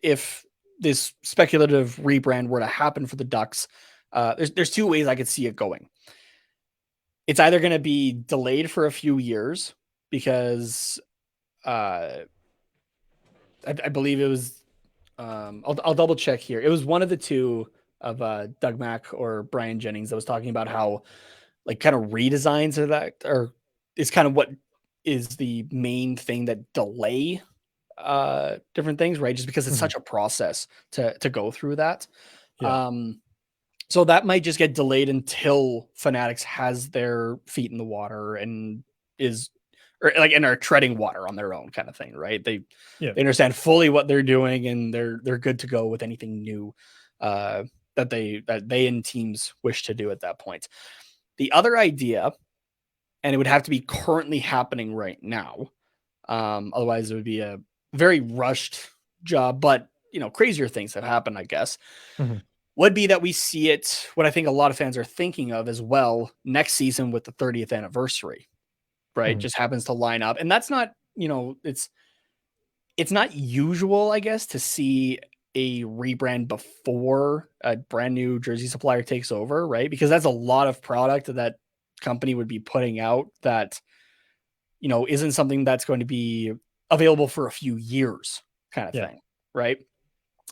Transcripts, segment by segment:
if this speculative rebrand were to happen for the Ducks, there's two ways I could see it going. It's either going to be delayed for a few years because I believe it was. I'll double check here. It was one of the two of Doug Mack or Brian Jennings that was talking about how like kind of redesigns of that or is kind of what is the main thing that delay different things, right? Just because it's such a process to go through that. Yeah. So that might just get delayed until Fanatics has their feet in the water and is or like and are treading water on their own kind of thing, right? They understand fully what they're doing and they're good to go with anything new that they and teams wish to do at that point. The other idea, and it would have to be currently happening right now, otherwise it would be a very rushed job, but crazier things have happened, I guess. Would be that we see it, what I think a lot of fans are thinking of as well, next season with the 30th anniversary, right? Just happens to line up. And that's not, it's not usual, I guess, to see a rebrand before a brand new jersey supplier takes over, right? Because that's a lot of product that company would be putting out that, isn't something that's going to be available for a few years kind of thing, right?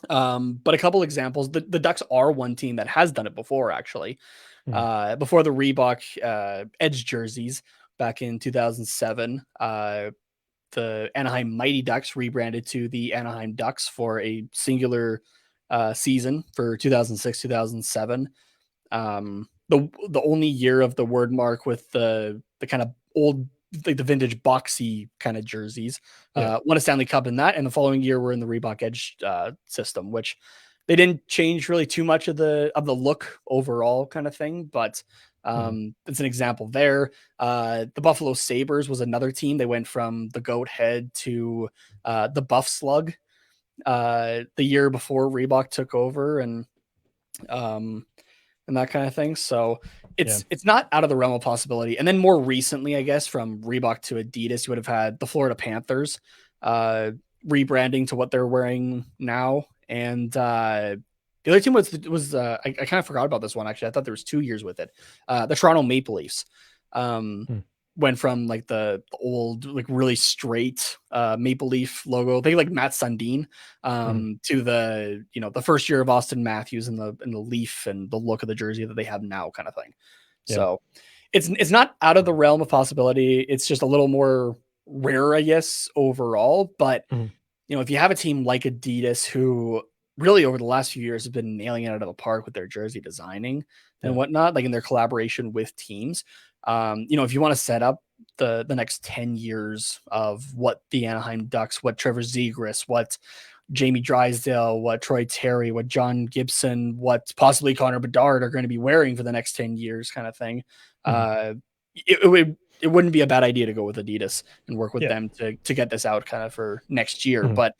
But a couple examples, the Ducks are one team that has done it before, actually. Before the Reebok Edge jerseys back in 2007, the Anaheim Mighty Ducks rebranded to the Anaheim Ducks for a singular season for 2006-2007. The only year of the word mark with the kind of old, like the vintage boxy kind of jerseys. Won a Stanley Cup in that, and the following year we're in the Reebok Edge system, which they didn't change really too much of the look overall kind of thing, but it's an example there. The Buffalo Sabres was another team. They went from the goat head to the buff slug the year before Reebok took over, and that kind of thing. So it's not out of the realm of possibility. And then more recently, I guess, from Reebok to Adidas, you would have had the Florida Panthers rebranding to what they're wearing now. And the other team was I kind of forgot about this one, actually. I thought there was 2 years with it. The Toronto Maple Leafs went from like the old, like really straight Maple Leaf logo, they like Matt Sundin, to the, the first year of Austin Matthews and the leaf and the look of the jersey that they have now kind of thing. So it's not out of the realm of possibility. It's just a little more rare, I guess, overall. But, if you have a team like Adidas, who really over the last few years have been nailing it out of the park with their jersey designing and whatnot, like in their collaboration with teams, if you want to set up the next 10 years of what the Anaheim Ducks, what Trevor Zegras, what Jamie Drysdale, what Troy Terry, what John Gibson, what possibly Connor Bedard are going to be wearing for the next 10 years kind of thing, it wouldn't be a bad idea to go with Adidas and work with them to get this out kind of for next year. But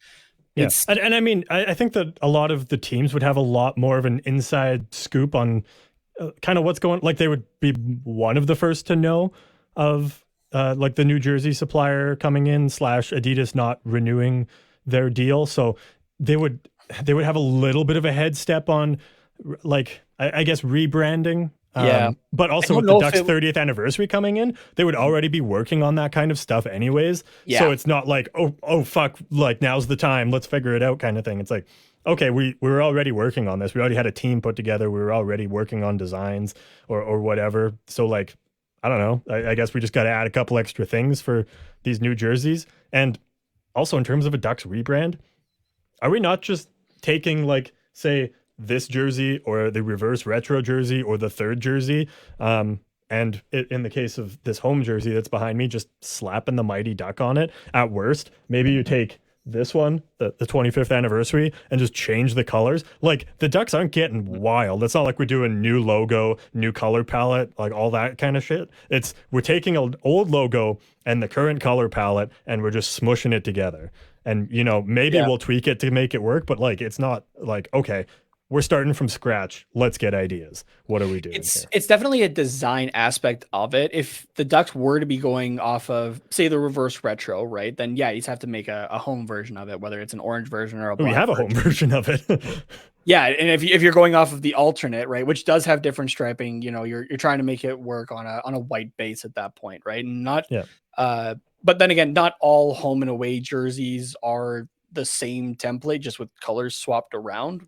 and I mean, I think that a lot of the teams would have a lot more of an inside scoop on kind of what's going, like they would be one of the first to know of like the New Jersey supplier coming in / Adidas not renewing their deal. So they would have a little bit of a head step on, like, I guess rebranding. But also with the Ducks 30th anniversary coming in, they would already be working on that kind of stuff anyways. So it's not like, oh fuck, like now's the time, let's figure it out kind of thing. It's like, okay, we were already working on this. We already had a team put together. We were already working on designs or whatever. So like, I don't know. I guess we just got to add a couple extra things for these new jerseys. And also in terms of a Ducks rebrand, are we not just taking like, say, this jersey or the reverse retro jersey or the third jersey, and in the case of this home jersey that's behind me, just slapping the Mighty Duck on it? At worst, maybe you take this one, the 25th anniversary, and just change the colors. Like, the Ducks aren't getting wild. It's not like we're doing new logo, new color palette, like all that kind of shit. It's we're taking an old logo and the current color palette and we're just smushing it together. And maybe we'll tweak it to make it work, but like it's not like, okay, we're starting from scratch. Let's get ideas. What are we doing here? It's definitely a design aspect of it. If the Ducks were to be going off of, say, the reverse retro, right, then yeah, you'd have to make a home version of it, whether it's an orange version or a black we have a version. home version of it. Yeah, and if you're going off of the alternate, right, which does have different striping, you know, you're trying to make it work on a white base at that point, right? And not but then again, not all home and away jerseys are the same template, just with colors swapped around.